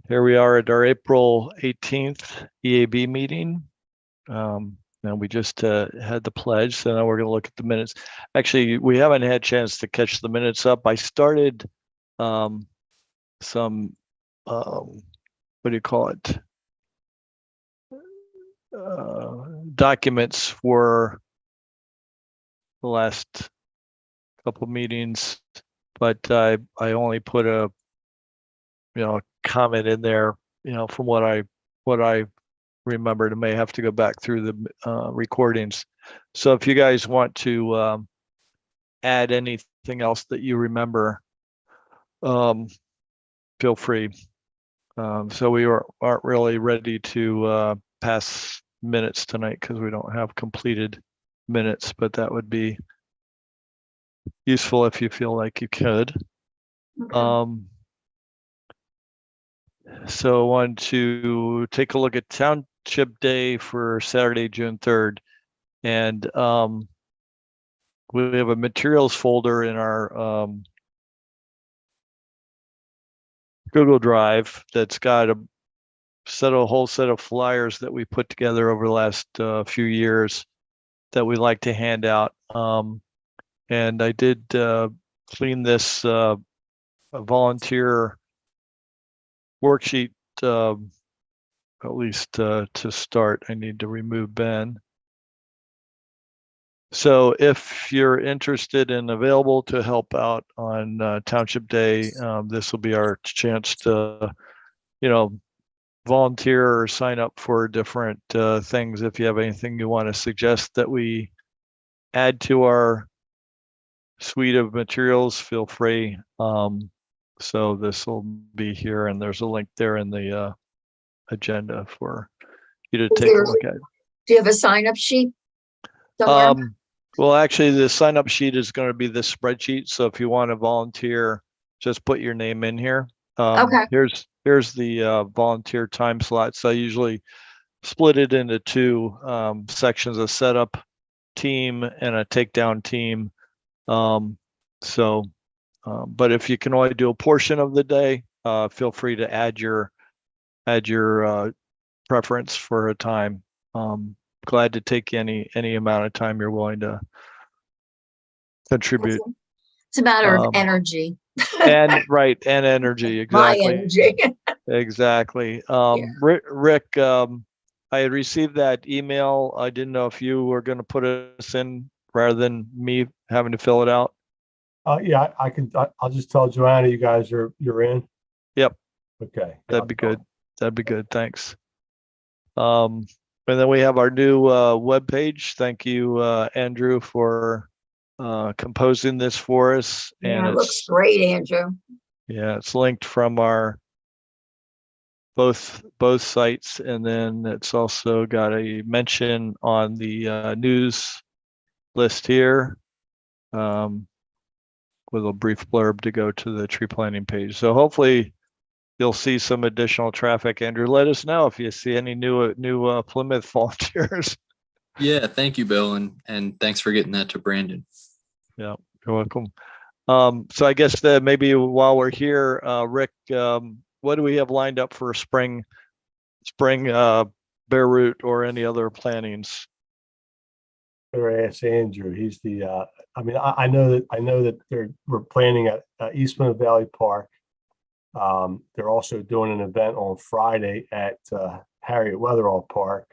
Here we are at our April 18th EAB meeting. And we just had the pledge, so now we're going to look at the minutes. Actually, we haven't had a chance to catch the minutes up. I started some, what do you call it? Documents for the last couple meetings, but I only put a comment in there, from what I remembered. I may have to go back through the recordings. So if you guys want to add anything else that you remember, feel free. So we aren't really ready to pass minutes tonight because we don't have completed minutes, but that would be useful if you feel like you could. Okay. So I want to take a look at Township Day for Saturday, June 3rd. And we have a materials folder in our Google Drive that's got a whole set of flyers that we put together over the last few years that we like to hand out. And I did clean this volunteer worksheet, at least to start. I need to remove Ben. So if you're interested and available to help out on Township Day, this will be our chance to, volunteer or sign up for different things. If you have anything you want to suggest that we add to our suite of materials, feel free. So this will be here, and there's a link there in the agenda for you to take a look at. Do you have a sign-up sheet somewhere? Well, actually, the sign-up sheet is going to be this spreadsheet. So if you want to volunteer, just put your name in here. Okay. Here's the volunteer time slots. I usually split it into two sections: a setup team and a takedown team. But if you can only do a portion of the day, feel free to add your preference for a time. Glad to take any amount of time you're willing to contribute. It's a matter of energy. And energy. Exactly. My energy. Exactly. Rick, I had received that email. I didn't know if you were going to put us in rather than me having to fill it out. Yeah, I can. I'll just tell Joanna you're in. Yep. Okay. That'd be good. That'd be good. Thanks. And then we have our new webpage. Thank you, Andrew, for composing this for us. And it looks great, Andrew. Yeah, it's linked from our both sites, and then it's also got a mention on the news list here, with a brief blurb to go to the tree planting page. So hopefully you'll see some additional traffic. Andrew, let us know if you see any new Plymouth volunteers. Yeah, thank you, Bill, and thanks for getting that to Brandon. Yeah, you're welcome. So I guess that maybe while we're here, Rick, what do we have lined up for spring bare root or any other plantings? Better ask Andrew. He's the. I know that we're planning at East Plymouth Valley Park. They're also doing an event on Friday at Harriet Weatherall Park.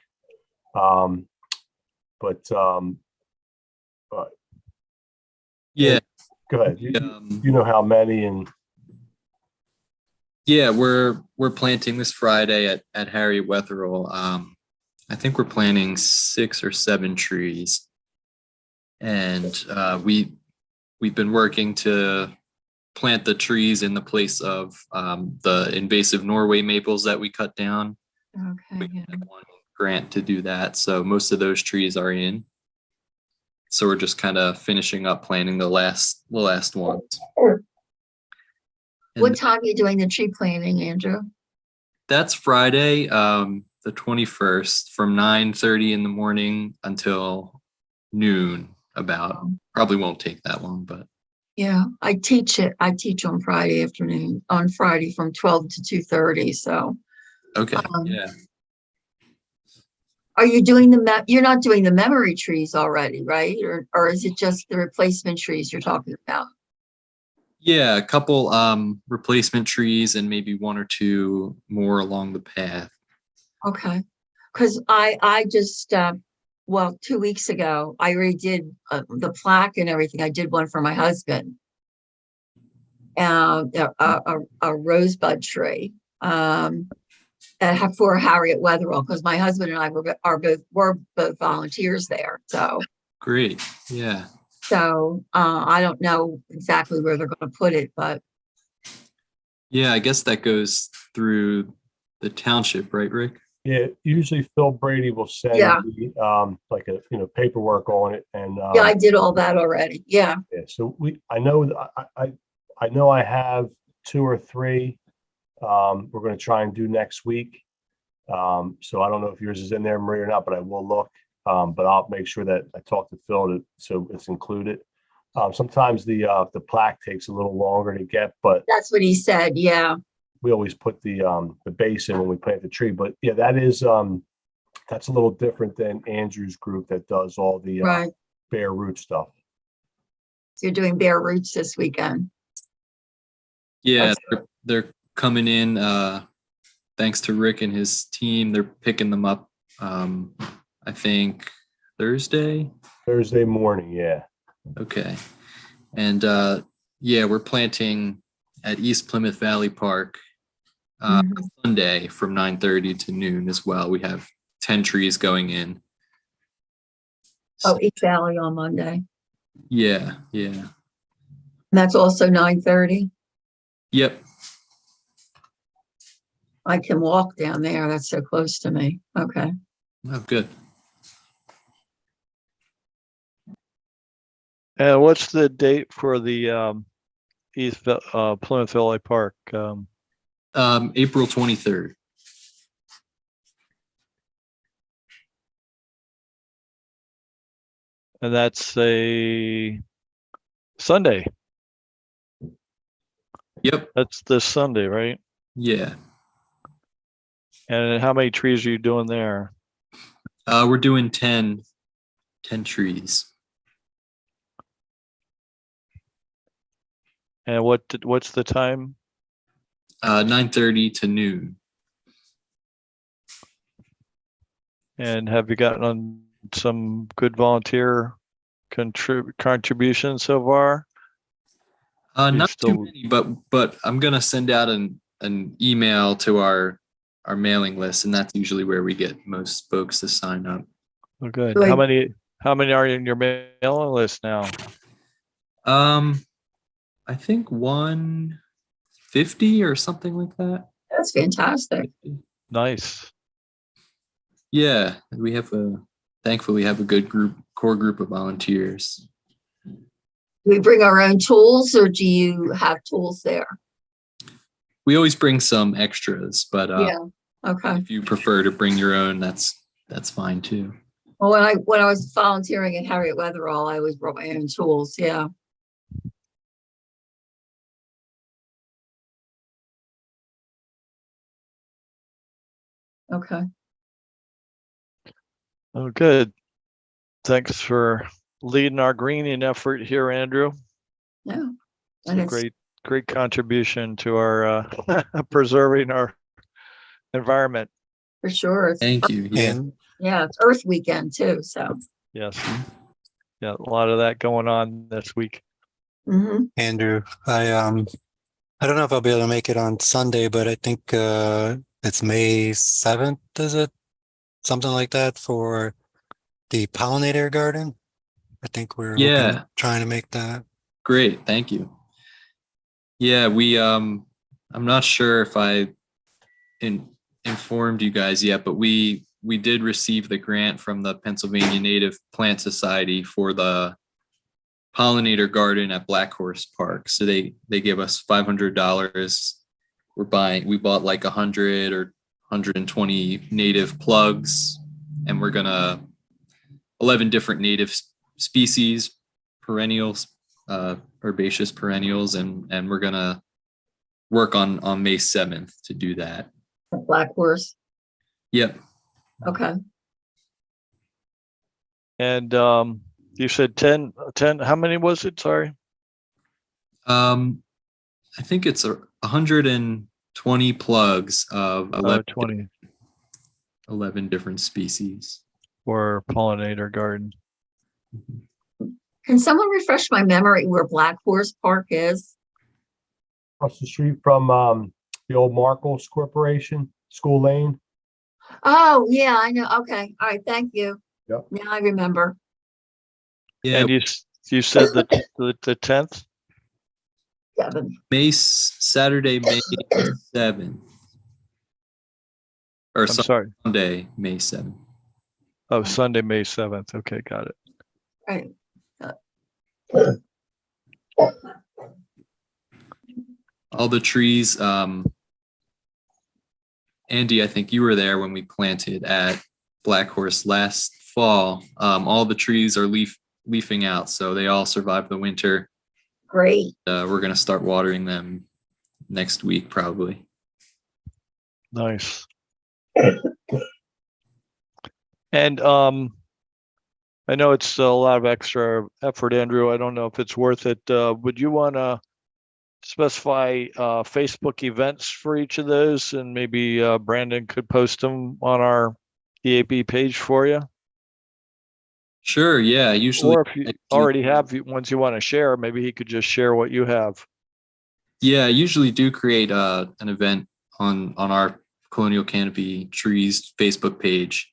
Yeah, go ahead. You know how many and. Yeah, we're planting this Friday at Harriet Weatherall. I think we're planting 6 or 7 trees, and we've been working to plant the trees in the place of the invasive Norway maples that we cut down. Okay. We had one grant to do that, so most of those trees are in. So we're just kind of finishing up planting the last ones. What time are you doing the tree planting, Andrew? That's Friday, the 21st, from 9:30 in the morning until noon. About probably won't take that long, but Yeah, I teach it. I teach on Friday afternoon, on Friday from 12 to 2:30. So, Okay, Um, yeah. are you doing you're not doing the memory trees already, right? Or is it just the replacement trees you're talking about? Yeah, a couple replacement trees and maybe one or two more along the path. Okay. Because I just, well, 2 weeks ago, I already did the plaque and everything. I did one for my husband. A rosebud tree. For Harriet Wetherall, because my husband and I were both volunteers there. Great, yeah. I don't know exactly where they're going to put it, but Yeah, I guess that goes through the township, right, Rick? Yeah, usually Phil Brady will send Yeah. me, like a, paperwork on it and, yeah, I did all that already. Yeah. yeah, so I know, I know I have two or three, we're gonna try and do next week. So I don't know if yours is in there, Marie, or not, but I will look. But I'll make sure that I talk to Phil so it's included. Sometimes the plaque takes a little longer to get, but That's what he said. Yeah. we always put the base in when we plant the tree. But yeah, that's a little different than Andrew's group that does all the Right. bare root stuff. So you're doing bare roots this weekend. Yeah, That's- they're coming in, thanks to Rick and his team. They're picking them up, I think Thursday. Thursday morning, yeah. Okay. And yeah, we're planting at East Plymouth Valley Park Mhm. Sunday from 9:30 to noon as well. We have 10 trees going in. Oh, East Valley on Monday. Yeah, yeah. And that's also 9:30. Yep. I can walk down there. That's so close to me. Okay. Oh, good. And what's the date for the Plymouth Valley Park? April 23rd. And that's a Sunday. Yep. That's this Sunday, right? Yeah. And how many trees are you doing there? We're doing 10 trees. And what's the time? 9:30 to noon. And have you gotten on some good volunteer contributions so far? Not still- too many, but I'm gonna send out an email to our mailing list, and that's usually where we get most folks to sign up. Oh, good. Good. How many are in your mailing list now? I think 150 or something like that. That's fantastic. Nice. Yeah, thankfully have a good core group of volunteers. Do we bring our own tools or do you have tools there? We always bring some extras, but Yeah. Okay. if you prefer to bring your own, that's fine too. Well, when I was volunteering at Harriet Wetherall, I always brought my own tools. Yeah. Okay. Oh, good. Thanks for leading our greening effort here, Andrew. Yeah. It's And a it's great contribution to our preserving our environment. for sure. Thank you. Yeah. Yeah, it's Earth Weekend too. So. Yes. Yeah, a lot of that going on this week. Hmm. Andrew, I don't know if I'll be able to make it on Sunday, but I think it's May 7th, is it? Something like that for the pollinator garden. I think we're Yeah. trying to make that. Great, thank you. Yeah, I'm not sure if I informed you guys yet, but we did receive the grant from the Pennsylvania Native Plant Society for the pollinator garden at Black Horse Park. So they give us $500. We bought like 100 or 120 native plugs, and we're gonna 11 different native species, perennials, herbaceous perennials, and we're gonna work on May 7th to do that. Black Horse. Yep. Okay. And you said 10, how many was it? Sorry. I think it's 120 plugs of 20 11 different species. for pollinator garden. Can someone refresh my memory where Black Horse Park is? Across the street from the old Marcos Corporation, School Lane. Oh, yeah, I know. Okay. All right. Thank you. Yep. Now I remember. Yeah, And you said the 10th? 7. Saturday, May 7th. Or I'm sorry. Sunday, May 7th. Oh, Sunday, May 7th. Okay, got it. Right. All the trees, Andy, I think you were there when we planted at Black Horse last fall. All the trees are leafing out, so they all survived the winter. Great. We're gonna start watering them next week, probably. Nice. And I know it's a lot of extra effort, Andrew. I don't know if it's worth it. Would you want to specify Facebook events for each of those, and maybe Brandon could post them on our EAB page for you? Sure, yeah, usually. Or if you already have ones you want to share, maybe he could just share what you have. Yeah, I usually do create an event on our Colonial Canopy Trees Facebook page.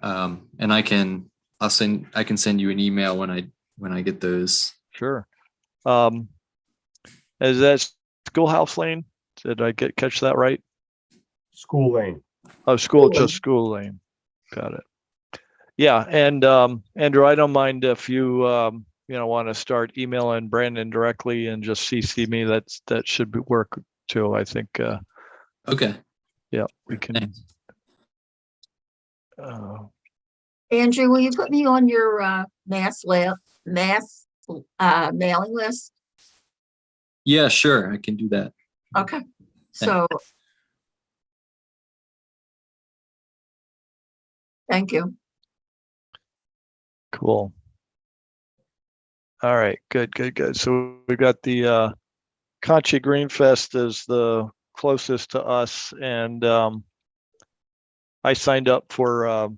And I can send you an email when I get those. Sure. Is that Schoolhouse Lane? Did I catch that right? School Lane. Oh, just School Lane. Got it. Yeah, and Andrew, I don't mind if you want to start emailing Brandon directly and just CC me. That should work too. I think. Okay. Yeah, we can. Thanks. Andrew, will you put me on your mass mailing list? Yeah, sure, I can do that. Okay. So. Thank you. Cool. All right, good. So we've got the Concha Green Fest is the closest to us, and I signed up for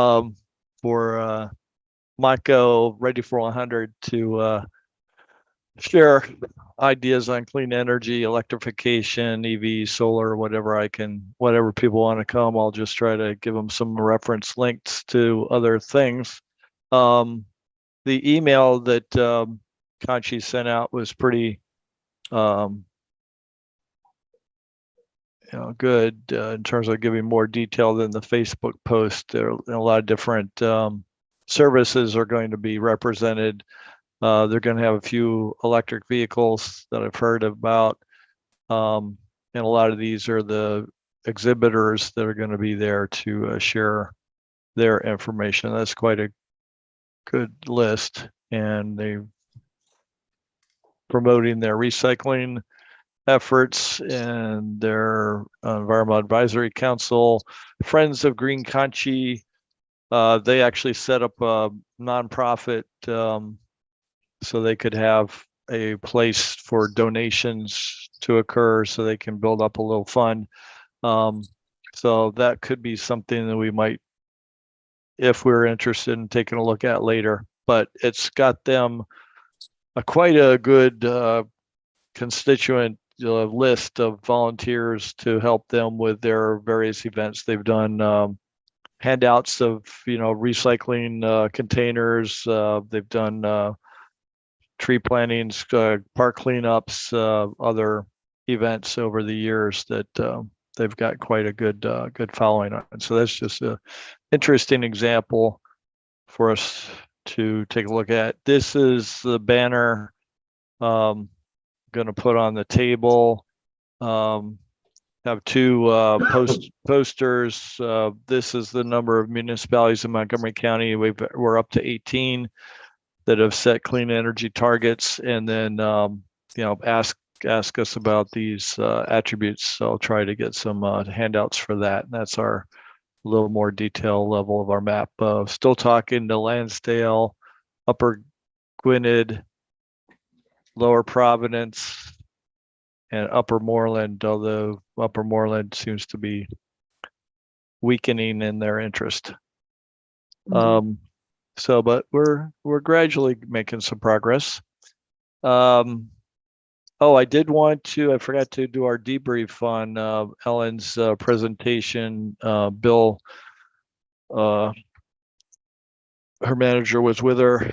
for Mako Ready for 100 to share ideas on clean energy, electrification, EV, solar, whatever people want to come. I'll just try to give them some reference links to other things. The email that Conchi sent out was pretty good in terms of giving more detail than the Facebook post. There are a lot of different services are going to be represented. They're going to have a few electric vehicles that I've heard about. And a lot of these are the exhibitors that are going to be there to share their information. That's quite a good list. And they're promoting their recycling efforts and their Environmental Advisory Council, Friends of Green Conchi. They actually set up a nonprofit so they could have a place for donations to occur so they can build up a little fund. So that could be something that we might, if we're interested in taking a look at later, but it's got them quite a good constituent list of volunteers to help them with their various events. They've done handouts of, recycling containers. They've done tree plantings, park cleanups, other events over the years that they've got quite a good following on. And so that's just an interesting example for us to take a look at. This is the banner I'm going to put on the table. Have two posters. This is the number of municipalities in Montgomery County. We're up to 18. that have set clean energy targets, and then ask us about these attributes. So I'll try to get some handouts for that. And that's our little more detail level of our map. Still talking to Lansdale, Upper Gwynedd, Lower Providence, and Upper Moreland, although Upper Moreland seems to be weakening in their interest. Mhm. But we're gradually making some progress. I forgot to do our debrief on Ellen's presentation. Bill, her manager, was with her.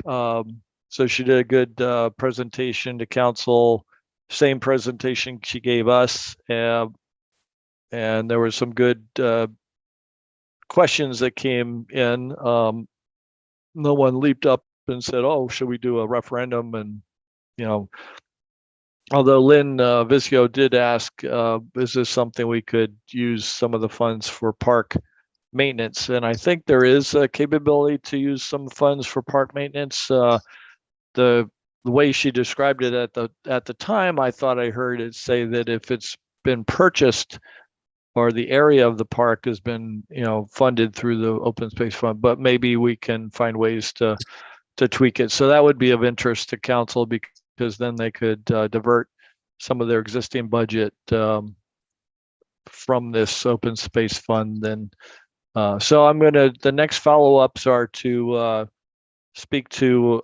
So she did a good presentation to council, same presentation she gave us. And there were some good questions that came in. No one leaped up and said, "Oh, should we do a referendum?" And, although Lynn Visco did ask, is this something we could use some of the funds for park maintenance? And I think there is a capability to use some funds for park maintenance. The way she described it at the time, I thought I heard it say that if it's been purchased or the area of the park has been, funded through the open space fund, but maybe we can find ways to tweak it. So that would be of interest to council, because then they could divert some of their existing budget from this open space fund. Then, so the next follow-ups are to speak to,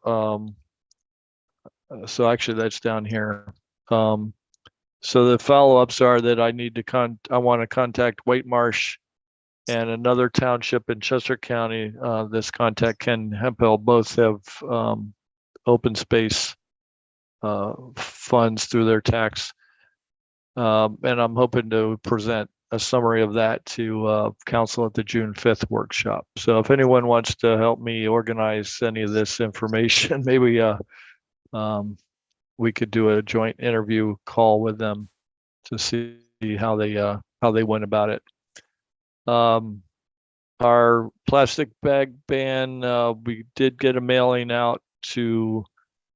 so actually that's down here. So the follow-ups are that I want to contact White Marsh and another township in Chester County. This contact Ken Hempel, both have open space funds through their tax. And I'm hoping to present a summary of that to council at the June 5th workshop. So if anyone wants to help me organize any of this information, maybe we could do a joint interview call with them to see how they went about it. Our plastic bag ban, we did get a mailing out to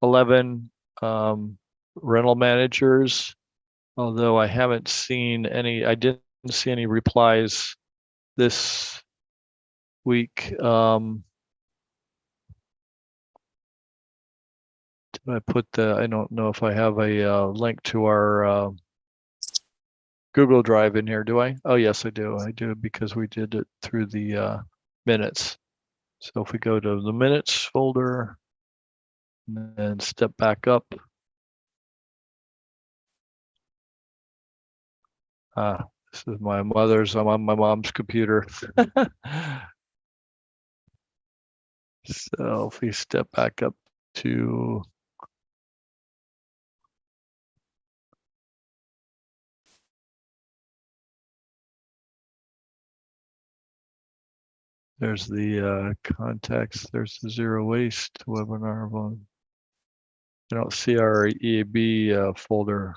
11 rental managers, although I didn't see any replies this week. Did I don't know if I have a link to our Google Drive in here, do I? Oh, yes, I do. I do, because we did it through the minutes. So if we go to the minutes folder and then step back up. This is my mother's. I'm on my mom's computer. So if we step back up to there's the contacts, there's the zero waste webinar one. I don't see our EAB folder.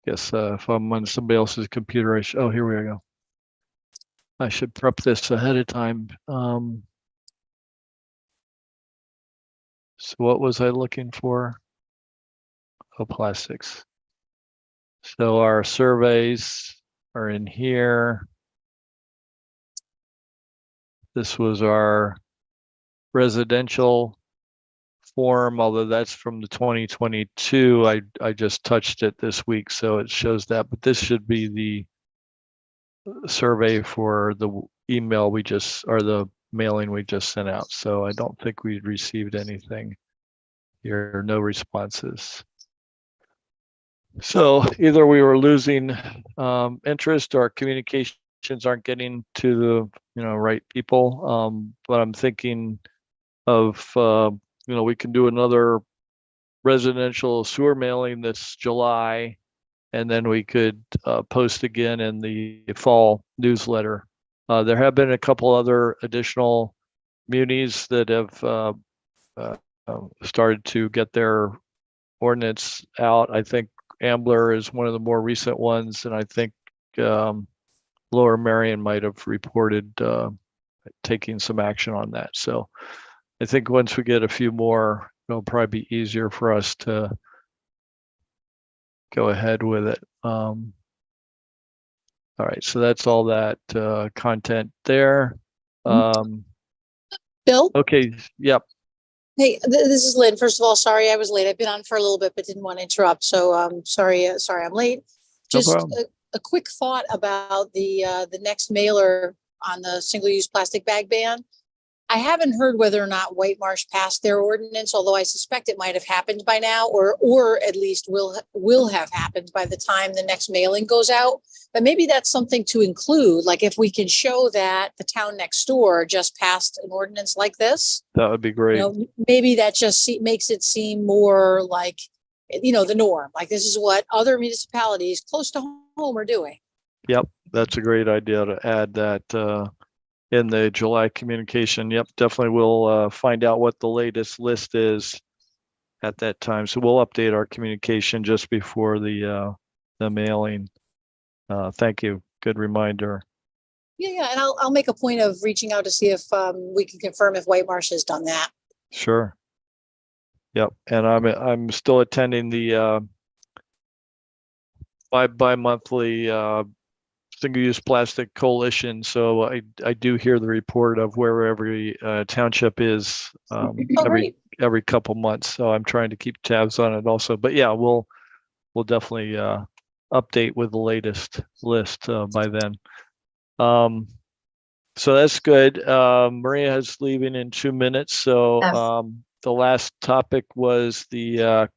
Guess if I'm on somebody else's computer, oh, here we go. I should prep this ahead of time. So what was I looking for? Oh, plastics. So our surveys are in here. This was our residential form, although that's from the 2022. I just touched it this week, so it shows that, but this should be the survey for the email or the mailing we just sent out. So I don't think we received anything here, no responses. So either we were losing interest, or communications aren't getting to the right people. But I'm thinking of we can do another residential sewer mailing this July, and then we could post again in the fall newsletter. There have been a couple other additional munis that have started to get their ordinance out. I think Ambler is one of the more recent ones, and I think Lower Merion might have reported taking some action on that. So I think once we get a few more, it'll probably be easier for us to go ahead with it. All right, so that's all that content there. Bill? Okay, yep, Hey, this is Lynn. First of all, sorry I was late. I've been on for a little bit, but didn't want to interrupt. So sorry I'm late. No Just problem. a quick thought about the next mailer on the single-use plastic bag ban. I haven't heard whether or not White Marsh passed their ordinance, although I suspect it might have happened by now, or at least will have happened by the time the next mailing goes out. But maybe that's something to include, like if we can show that the town next door just passed an ordinance like this, that would be great. maybe that just makes it seem more like, the norm. Like this is what other municipalities close to home are doing. Yep, that's a great idea to add that in the July communication. Yep, definitely we'll find out what the latest list is at that time. So we'll update our communication just before the mailing. Thank you. Good reminder. Yeah, and I'll make a point of reaching out to see if we can confirm if White Marsh has done that. Sure. Yep, and I'm still attending the bi-monthly single-use plastic coalition. So I do hear the report of where every township is every couple months. So I'm trying to keep tabs on it also. But yeah, we'll definitely update with the latest list by then. So that's good. Maria is leaving in 2 minutes. So Yes. the last topic was the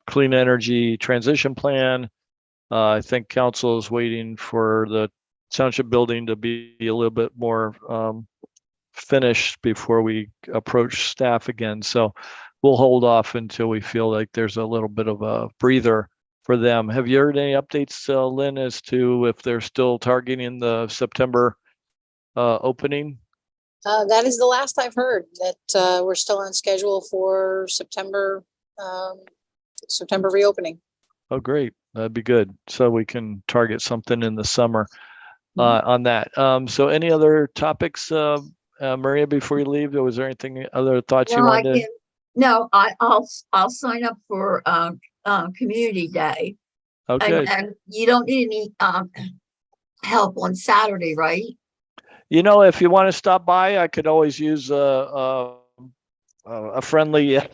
clean energy transition plan. I think council is waiting for the township building to be a little bit more finished before we approach staff again. So we'll hold off until we feel like there's a little bit of a breather for them. Have you heard any updates, Lynn, as to if they're still targeting the September opening? That is the last I've heard, that we're still on schedule for September reopening. Oh, great. That'd be good. So we can target something in the summer on that. So any other topics, Maria, before you leave? Was there anything, other thoughts you wanted to? No, I'll sign up for Community Day. Okay. And you don't need any help on Saturday, right? If you want to stop by, I could always use a friendly, A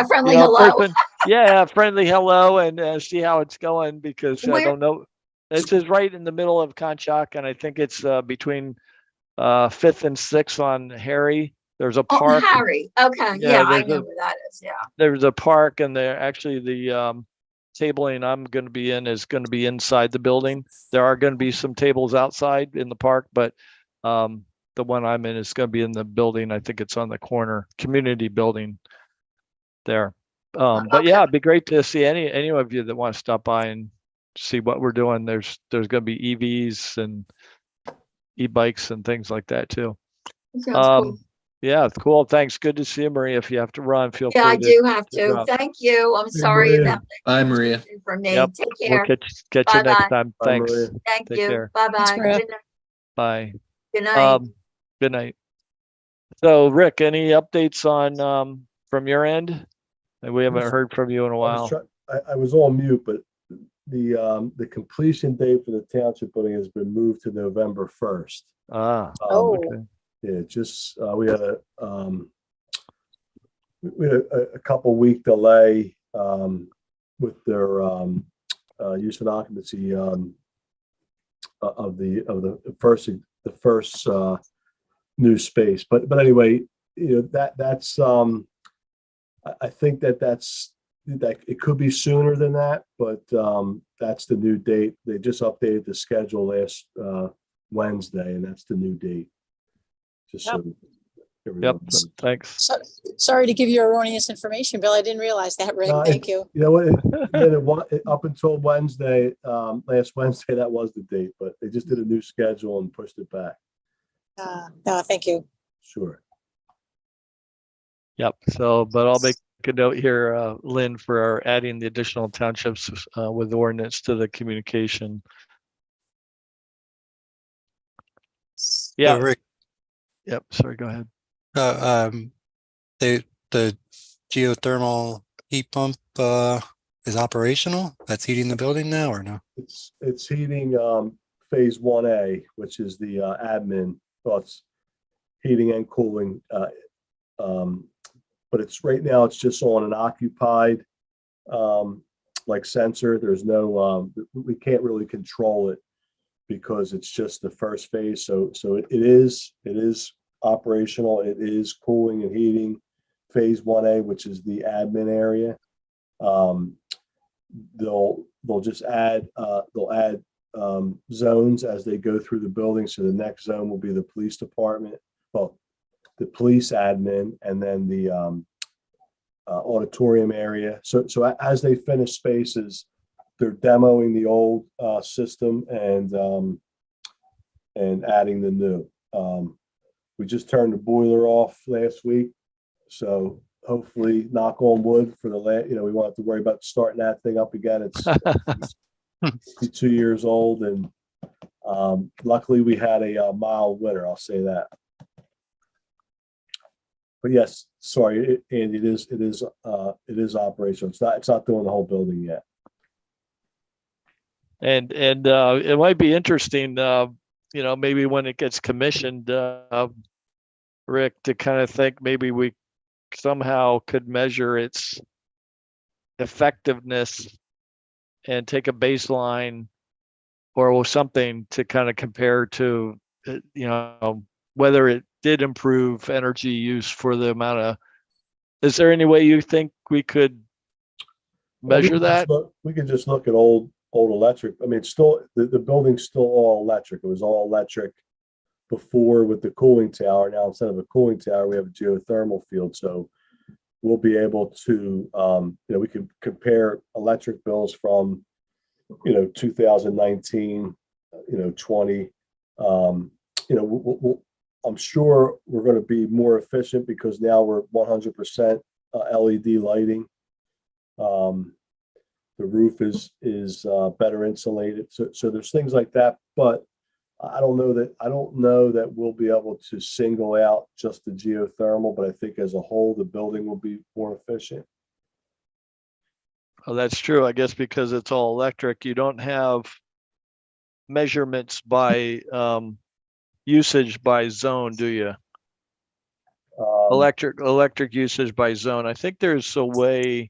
friendly hello. person. Yeah, a friendly hello, and see how it's going, because I Where- don't know. This is right in the middle of Conchock, and I think it's between 5th and 6th on Harry. There's a Oh, park. Harry. Okay. Yeah, Yeah, I there's know a- where that is. Yeah. There's a park, and there actually the tabling I'm going to be in is going to be inside the building. There are going to be some tables outside in the park, but the one I'm in is going to be in the building. I think it's on the corner, community building there. But yeah, it'd be great to see any of you that want to stop by and see what we're doing. There's going to be EVs and e-bikes and things like that too. Sounds cool. Yeah, cool. Thanks. Good to see you, Maria. If you have to run, feel Yeah, free I to do have to. drop. Thank you. I'm Hey, sorry Maria. about Bye, Maria. that from me. Yep. Take We'll care. catch you next Bye-bye. time. Bye, Thanks. Maria. Thank Take you. care. Bye-bye. Thanks, Maria. Good night. Bye. Good night. Good night. So Rick, any updates on from your end? We haven't heard from you in a while. I was on mute, but the completion date for the township building has been moved to November 1st. Oh. Okay. Yeah, just we had a couple week delay with their use and occupancy of the first new space. But anyway, that's I think that it could be sooner than that, but that's the new date. They just updated the schedule last Wednesday, and that's the new date. Just so Yep. everyone knows. Thanks. So, sorry to give you erroneous information, Bill. I didn't realize that, Rick. No, Thank you. You know what? Up until Wednesday, last Wednesday, that was the date, but they just did a new schedule and pushed it back. No, thank you. Sure. Yep. So, but I'll make a note here, Lynn, for adding the additional townships with ordinance to the communication. Yeah. So Rick, Yep, sorry, go ahead. The geothermal heat pump, is operational? That's heating the building now or no? It's heating, phase 1A, which is the, admin, well, it's heating and cooling, but it's right now, it's just on an occupied, like sensor. There's no, we can't really control it because it's just the first phase. So it is operational. It is cooling and heating phase 1A, which is the admin area. They'll just add, zones as they go through the building. So the next zone will be the police department, well, the police admin, and then the, auditorium area. So as they finish spaces, they're demoing the old, system and adding the new. We just turned the boiler off last week, so hopefully, knock on wood, for the we won't have to worry about starting that thing up again. It's 2 years old, and luckily we had a mild winter. I'll say that. But yes, sorry, Andy, it is operational. It's not doing the whole building yet. And it might be interesting, maybe when it gets commissioned, Rick, to kind of think maybe we somehow could measure its effectiveness and take a baseline or something to kind of compare to, whether it did improve energy use for the amount of, is there any way you think we could measure that? We could just look at old electric. I mean, it's still, the building's still all electric. It was all electric before with the cooling tower. Now, instead of a cooling tower, we have a geothermal field. So we'll be able to, we can compare electric bills from, 2019, 20. I'm sure we're going to be more efficient because now we're 100% LED lighting. The roof is better insulated. So there's things like that, but I don't know that we'll be able to single out just the geothermal, but I think as a whole, the building will be more efficient. Oh, that's true. I guess because it's all electric, you don't have measurements by usage by zone, do you? Electric usage by zone. I think there's a way.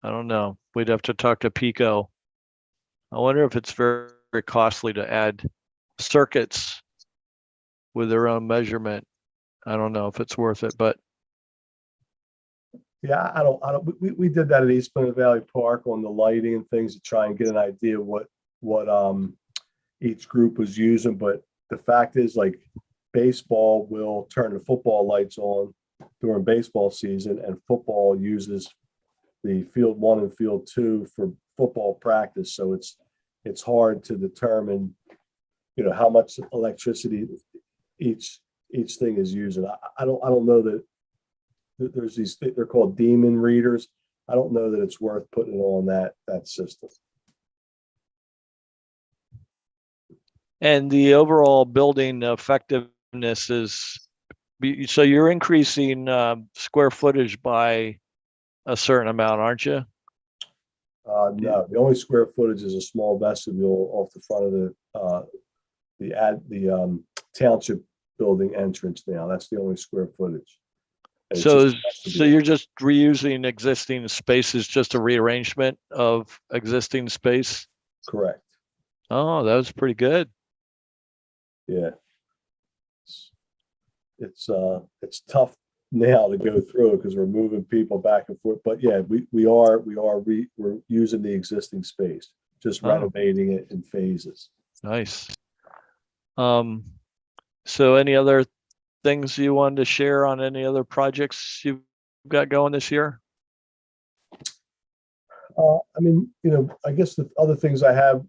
I don't know. We'd have to talk to Pico. I wonder if it's very, very costly to add circuits with their own measurement. I don't know if it's worth it, but yeah, I don't, we did that at East Plymouth Valley Park on the lighting and things to try and get an idea of what each group was using. But the fact is, like, baseball will turn the football lights on during baseball season, and football uses the field 1 and field 2 for football practice. So it's hard to determine, how much electricity each thing is using. I don't know that there's these, they're called demon readers. I don't know that it's worth putting it on that system. and the overall building effectiveness is, so you're increasing square footage by a certain amount, aren't you? No, the only square footage is a small vestibule off the front of the township building entrance now. That's the only square footage. And it's So, just a so vestibule. you're just reusing existing spaces, just a rearrangement of existing space? Correct. Oh, that was pretty good. Yeah. It's tough now to go through because we're moving people back and forth. But yeah, we're using the existing space, just Oh. renovating it in phases. Nice. So any other things you wanted to share on any other projects you've got going this year? I mean, I guess the other things I have,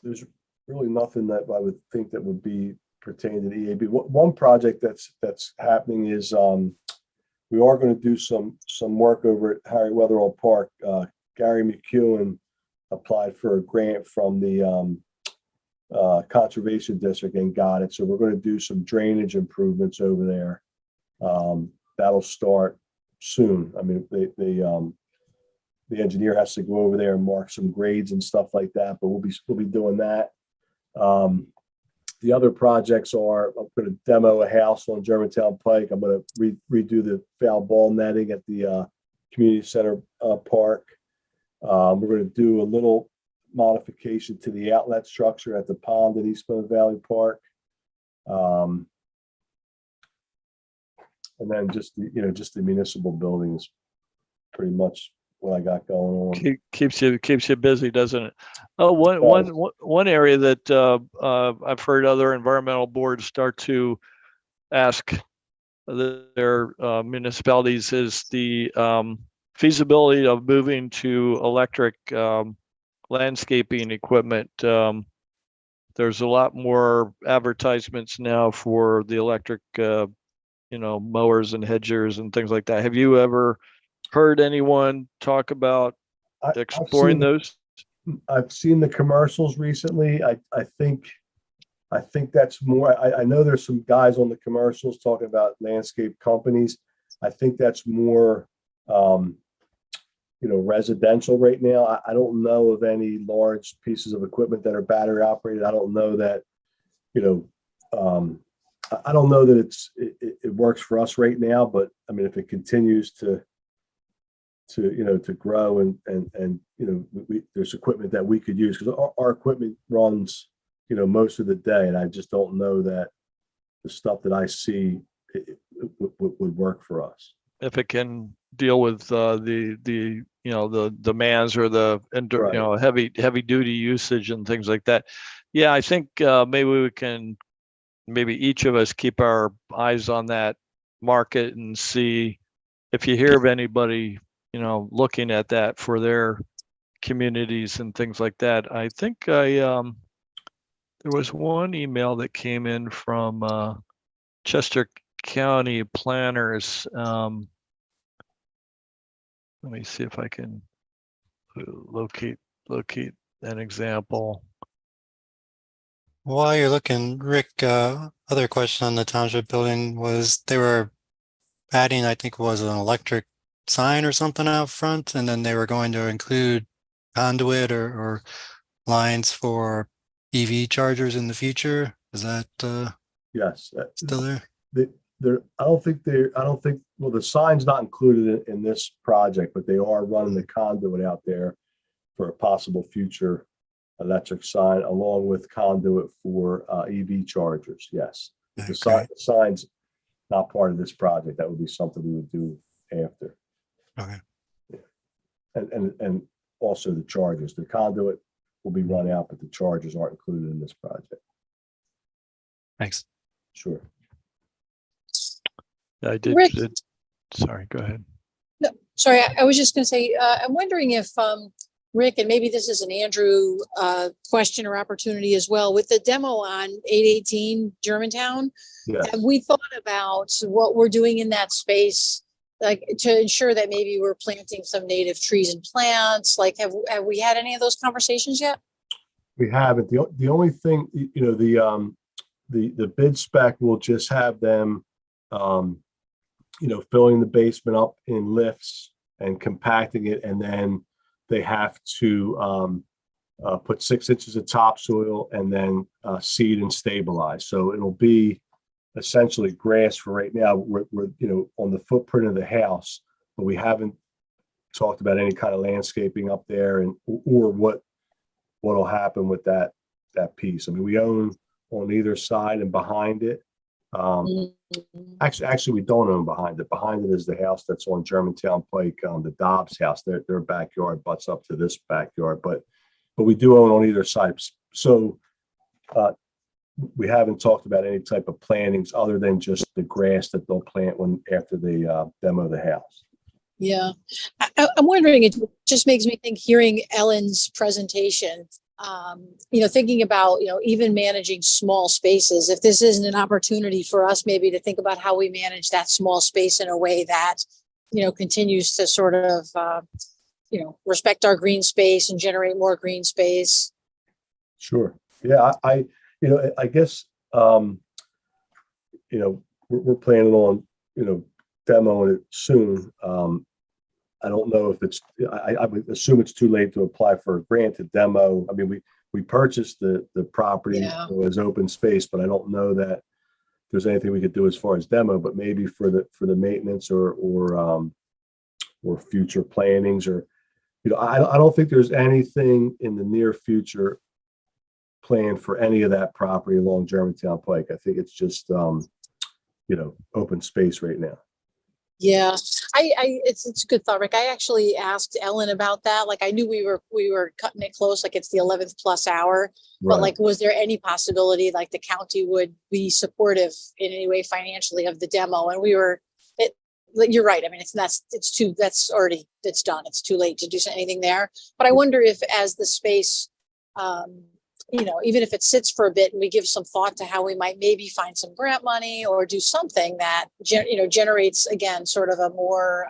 there's really nothing that I would think that would be pertaining to the EAB. One project that's happening is we are going to do some work over at Harry Weatherall Park. Gary McEwen applied for a grant from the conservation district and got it. So we're going to do some drainage improvements over there. That'll start soon. I mean, the engineer has to go over there and mark some grades and stuff like that, but we'll be doing that. The other projects are, I'm going to demo a house on Germantown Pike. I'm going to redo the foul ball netting at the community center park. We're going to do a little modification to the outlet structure at the pond at East Plymouth Valley Park. And then just the municipal buildings, pretty much what I got going on. Keeps you busy, doesn't it? Oh, one area that I've heard other environmental boards start to ask their municipalities is the feasibility of moving to electric landscaping equipment. There's a lot more advertisements now for the electric, mowers and hedgers and things like that. Have you ever heard anyone talk about exploring those? I've seen the commercials recently. I think that's more. I know there's some guys on the commercials talking about landscape companies. I think that's more, residential right now. I don't know of any large pieces of equipment that are battery operated. I don't know that, I don't know that it works for us right now. But I mean, if it continues to grow and there's equipment that we could use, because our equipment runs, most of the day, and I just don't know that the stuff that I see would work for us. If it can deal with the demands or the Right. heavy duty usage and things like that. Yeah, I think maybe each of us keep our eyes on that market and see if you hear of anybody looking at that for their communities and things like that. I think there was one email that came in from Chester County planners. Let me see if I can locate an example. While you're looking, Rick, other question on the township building was they were adding, I think it was an electric sign or something out front, and then they were going to include conduit or lines for EV chargers in the future. Is that Yes. still there? I don't think, well, the sign's not included in this project, but they are running the conduit out there for a possible future electric sign, along with conduit for EV chargers. Yes. The sign's not part of this project. That would be something we would do after. Okay. Yeah. And also the chargers, the conduit will be run out, but the chargers aren't included in this project. Thanks. Sure. I did. Rick. Sorry, go ahead. No, sorry, I was just going to say, I'm wondering if Rick, and maybe this is an Andrew question or opportunity as well, with the demo on 818 Germantown, Yes. have we thought about what we're doing in that space, like to ensure that maybe we're planting some native trees and plants? Like, have we had any of those conversations yet? We haven't. The only thing, the bid spec will just have them, filling the basement up in lifts and compacting it, and then they have to put 6 inches of topsoil and then seed and stabilize. So it'll be essentially grass for right now. We're on the footprint of the house, but we haven't talked about any kind of landscaping up there or what'll happen with that piece. I mean, we own on either side and behind it. Actually, we don't own behind it. Behind it is the house that's on Germantown Pike, the Dobbs house. Their backyard butts up to this backyard, but we do own on either side. So we haven't talked about any type of plantings other than just the grass that they'll plant after they demo the house. Yeah, I'm wondering, it just makes me think, hearing Ellen's presentation, thinking about, even managing small spaces, if this isn't an opportunity for us maybe to think about how we manage that small space in a way that, continues to sort of, respect our green space and generate more green space. Sure. Yeah, I guess, we're planning on, demoing it soon. I don't know if I would assume it's too late to apply for a grant to demo. I mean, we purchased the property Yeah. as open space, but I don't know that there's anything we could do as far as demo, but maybe for the maintenance or future plannings or, I don't think there's anything in the near future planned for any of that property along Germantown Pike. I think it's just, open space right now. Yeah, it's a good thought, Rick. I actually asked Ellen about that. Like, I knew we were cutting it close, like it's the 11th plus hour. But Right. like, was there any possibility like the county would be supportive in any way financially of the demo? And you're right. I mean, it's done. It's too late to do anything there. But I wonder if as the space, even if it sits for a bit and we give some thought to how we might maybe find some grant money or do something that, generates again, sort of a more,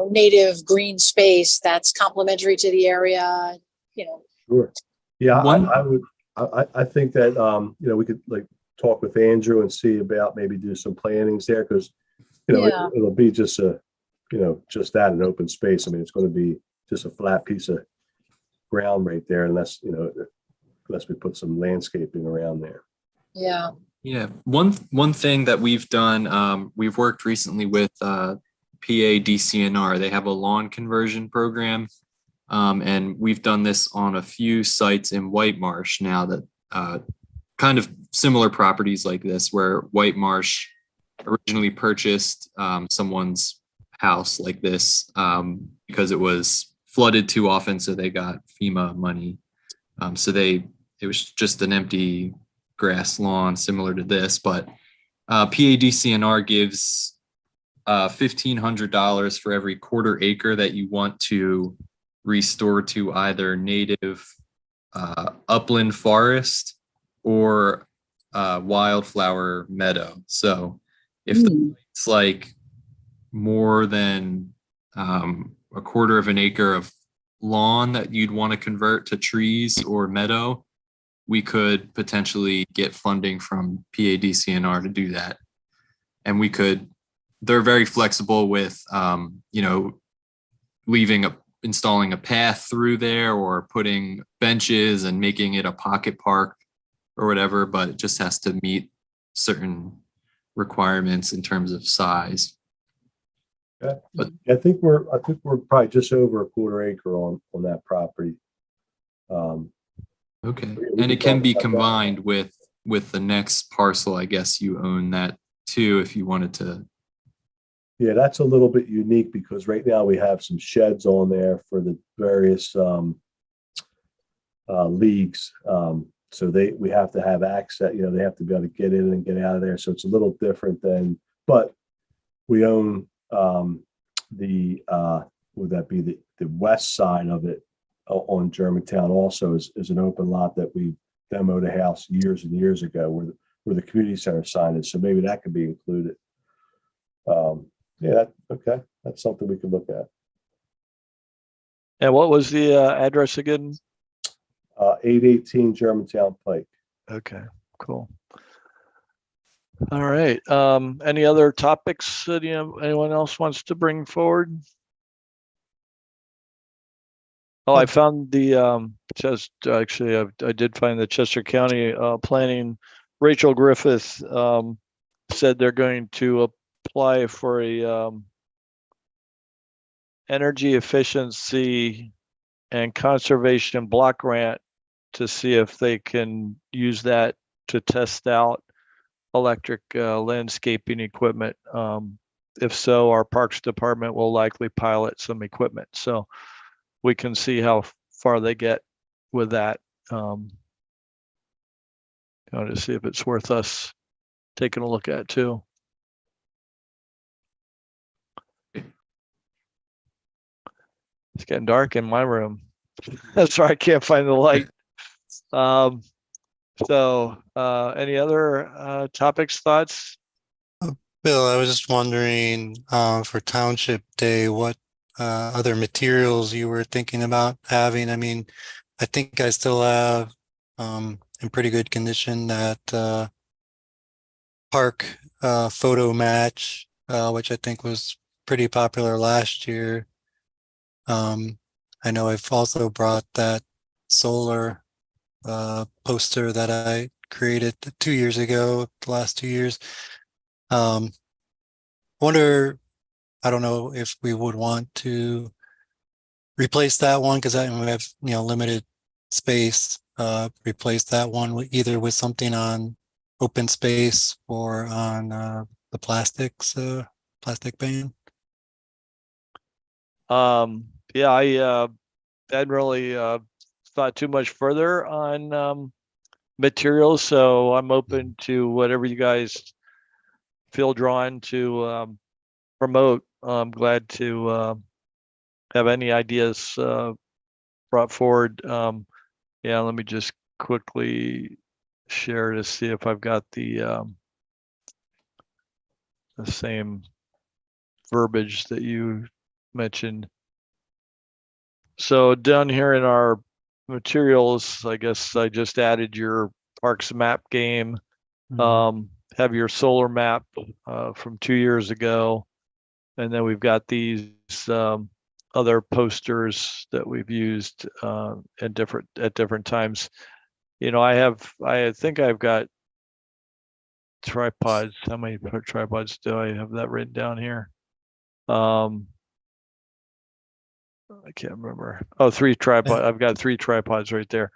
native green space that's complementary to the area, Sure. Yeah, One- I think that, we could like talk with Andrew and see about maybe do some plannings there because, Yeah. it'll be just just that, an open space. I mean, it's going to be just a flat piece of ground right there unless we put some landscaping around there. Yeah. Yeah, one thing that we've done, we've worked recently with PA DCNR. They have a lawn conversion program, and we've done this on a few sites in White Marsh now that kind of similar properties like this, where White Marsh originally purchased someone's house like this because it was flooded too often, so they got FEMA money. It was just an empty grass lawn similar to this, but PADCNR gives $1,500 for every quarter acre that you want to restore to either native upland forest or wildflower meadow. So if it's like more than a quarter of an acre of lawn that you'd want to convert to trees or meadow, we could potentially get funding from PADCNR to do that. And they're very flexible with, installing a path through there or putting benches and making it a pocket park or whatever, but it just has to meet certain requirements in terms of size. Okay. But- I think we're probably just over a quarter acre on that property. Okay, We and it can can be talk about that. combined with the next parcel. I guess you own that too, if you wanted to. Yeah, that's a little bit unique because right now we have some sheds on there for the various leagues. So we have to have access, they have to be able to get in and get out of there. So it's a little different but we own would that be the west side of it on Germantown also is an open lot that we demoed a house years and years ago where the community center sign is. So maybe that could be included. Okay. That's something we could look at. And what was the address again? 818 Germantown Pike. Okay, cool. All right. Any other topics that anyone else wants to bring forward? Oh, I found the I did find the Chester County planning. Rachel Griffith said they're going to apply for a energy efficiency and conservation block grant to see if they can use that to test out electric landscaping equipment. If so, our Parks Department will likely pilot some equipment. So we can see how far they get with that. To see if it's worth us taking a look at too. It's getting dark in my room. That's why I can't find the light. Any other topics, thoughts? Bill, I was just wondering, for Township Day, what other materials you were thinking about having? I mean, I think I still have in pretty good condition that park photo match, which I think was pretty popular last year. I know I've also brought that solar poster that I created 2 years ago, the last 2 years. Wonder, I don't know if we would want to replace that one because I we have, limited space. Replace that one with either with something on open space or on the plastic ban. Yeah, I hadn't really thought too much further on materials, so I'm open to whatever you guys feel drawn to promote. I'm glad to have any ideas brought forward. Yeah, let me just quickly share to see if I've got the same verbiage that you mentioned. So down here in our materials, I guess I just added your Parks map game. Have your solar map from 2 years ago. And then we've got these other posters that we've used at different times. I think I've got tripods. How many tripods do I have that written down here? I can't remember. Oh, 3 tripod. I've got 3 tripods right there.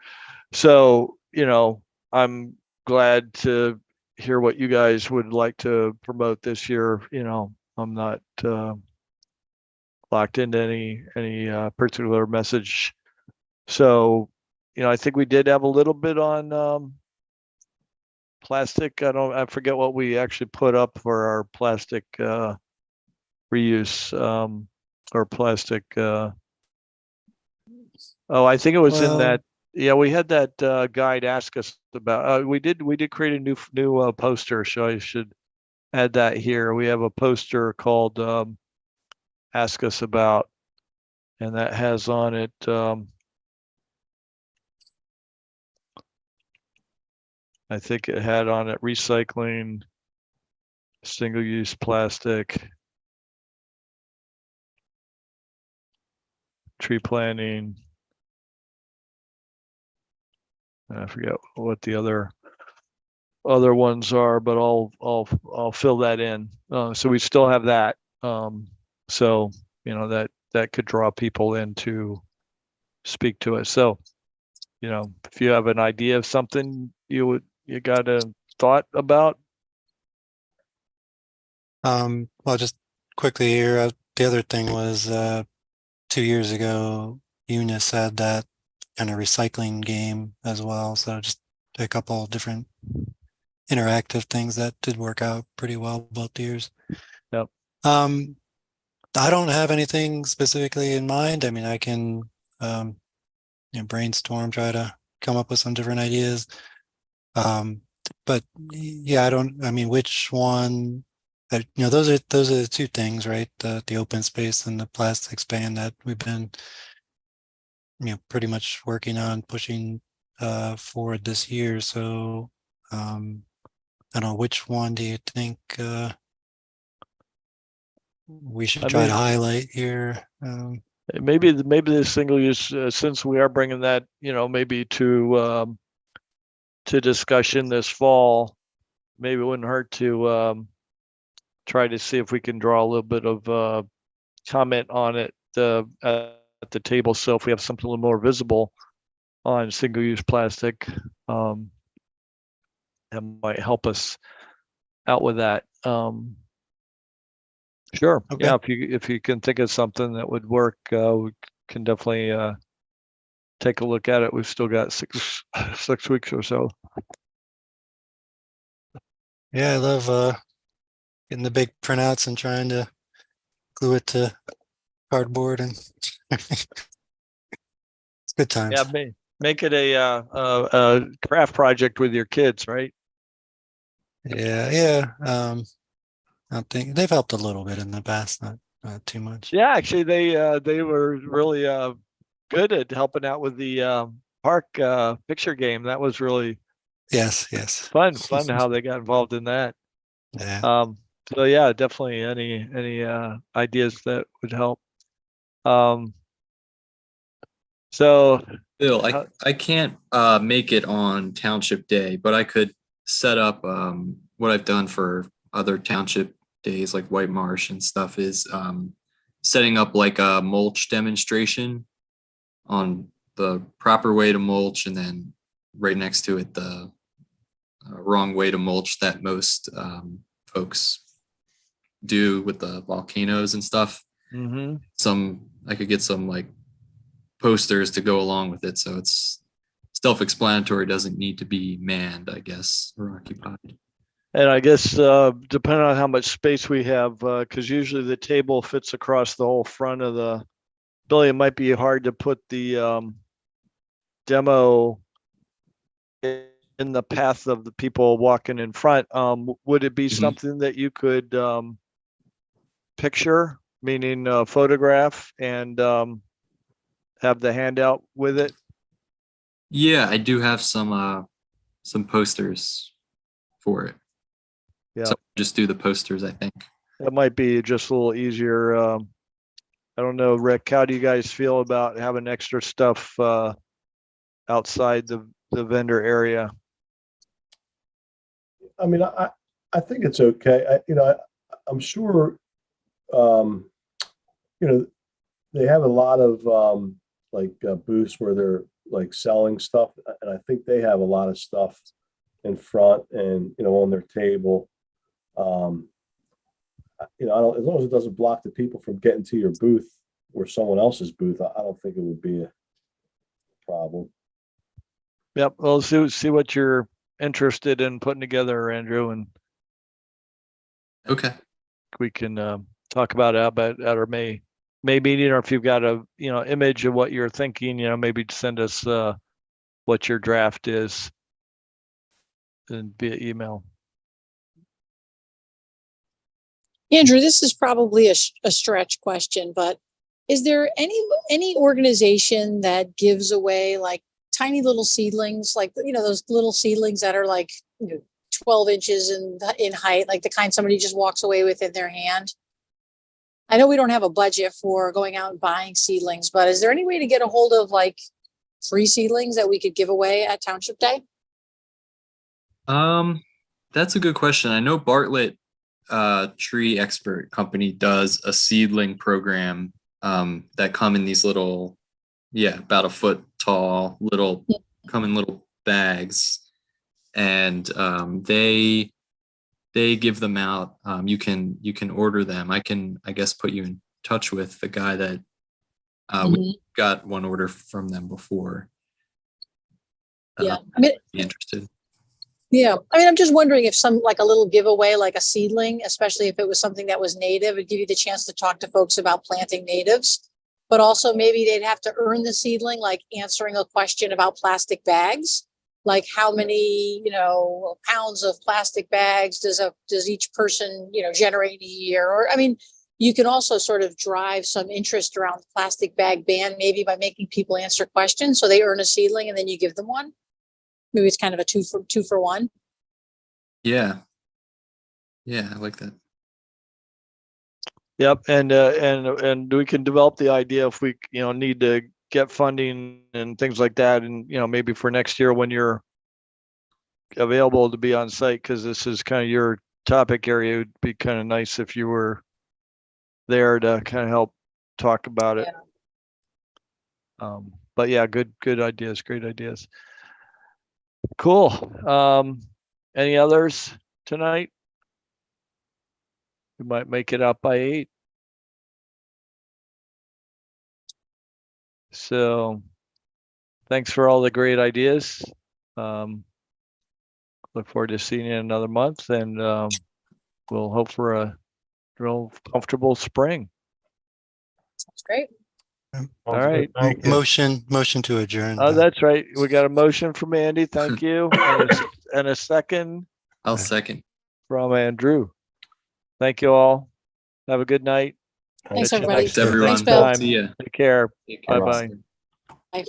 So, I'm glad to hear what you guys would like to promote this year. I'm not locked into any particular message. So, I think we did have a little bit on plastic. I forget what we actually put up for our plastic reuse or plastic. I think it was in Well- that. Yeah, we had that guide ask us about. We did create a new poster, so I should add that here. We have a poster called "Ask Us About," and that has on it. I think it had on it recycling, single-use plastic, tree planting. And I forget what the other ones are, but I'll fill that in. So we still have that. So that could draw people in to speak to it. So, if you have an idea of something you got a thought about. Well, just quickly here, the other thing was 2 years ago, Eunice had that kind of recycling game as well. So just a couple different interactive things that did work out pretty well both years. Yep. I don't have anything specifically in mind. I mean, I can brainstorm, try to come up with some different ideas. But yeah, I mean, which one that, those are the 2 things, right? The open space and the plastics ban that we've been, pretty much working on pushing forward this year. So I don't know, which one do you think we should try to highlight here? Maybe the single use, since we are bringing that, maybe to discussion this fall, maybe it wouldn't hurt to try to see if we can draw a little bit of comment on it at the table. So if we have something a little more visible on single use plastic, that might help us out with that. Sure. Okay. Yeah, if you can think of something that would work, we can definitely take a look at it. We've still got 6 weeks or so. Yeah, I love getting the big printouts and trying to glue it to cardboard and it's good times. Yeah, make it a craft project with your kids, right? Yeah. I think they've helped a little bit in the past, not too much. Yeah, actually, they were really good at helping out with the park picture game. That was really Yes, yes. fun how they got involved in that. Yeah. So yeah, definitely any ideas that would help. So Bill, How- I can't make it on Township Day, but I could set up what I've done for other township days like White Marsh and stuff is setting up like a mulch demonstration on the proper way to mulch, and then right next to it the wrong way to mulch that most folks do with the volcanoes and stuff. mhm. I could get some like posters to go along with it, so it's self-explanatory, doesn't need to be manned, I guess, or occupied. And I guess depending on how much space we have, because usually the table fits across the whole front of the building, it might be hard to put the demo in the path of the people walking in front. Would it be Mhm. something that you could picture, meaning photograph, and have the handout with it? Yeah, I do have some posters for it. Yeah. So just do the posters, I think. That might be just a little easier. I don't know, Rick, how do you guys feel about having extra stuff outside the vendor area? I mean, I think it's okay. I'm sure, they have a lot of, booths where they're like selling stuff. And I think they have a lot of stuff in front and, on their table. As long as it doesn't block the people from getting to your booth or someone else's booth, I don't think it would be a problem. Yep, well, see what you're interested in putting together, Andrew, and Okay. we can talk about it at our May meeting, or if you've got a image of what you're thinking, maybe send us what your draft is and via email. Andrew, this is probably a stretch question, but is there any organization that gives away like tiny little seedlings, like, those little seedlings that are like 12 inches in height, like the kind somebody just walks away with in their hand? I know we don't have a budget for going out and buying seedlings, but is there any way to get a hold of like free seedlings that we could give away at Township Day? That's a good question. I know Bartlett Tree Expert Company does a seedling program that come in these little, about a foot tall little, come in little bags, and they give them out. You can order them. I guess put you in touch with the guy that we got one order from them before. Yeah, I mean, be interested. yeah, I mean, I'm just wondering if like a little giveaway, like a seedling, especially if it was something that was native, it'd give you the chance to talk to folks about planting natives. But also maybe they'd have to earn the seedling, like answering a question about plastic bags, like how many, pounds of plastic bags does each person, generate a year? Or, I mean, you can also sort of drive some interest around the plastic bag ban, maybe by making people answer questions. So they earn a seedling and then you give them one. Maybe it's kind of a two for one. Yeah, I like that. Yep, and we can develop the idea if we need to get funding and things like that, and maybe for next year when you're available to be on site, because this is kind of your topic area. It would be kind of nice if you were there to kind of help talk about it. But yeah, good ideas, great ideas. Cool. Any others tonight? We might make it up by 8. So thanks for all the great ideas. Look forward to seeing you in another month, and we'll hope for a real comfortable spring. Sounds great. All right. Thank you. Motion to adjourn. Oh, that's right. We got a motion from Andy. Thank you. And a second I'll Right. second. from Andrew. Thank you all. Have a good night. Thanks, Catch you everybody. next- Thanks, everyone. Thanks, Bill. time. See ya. Take care. Take care. Bye-bye. Bye.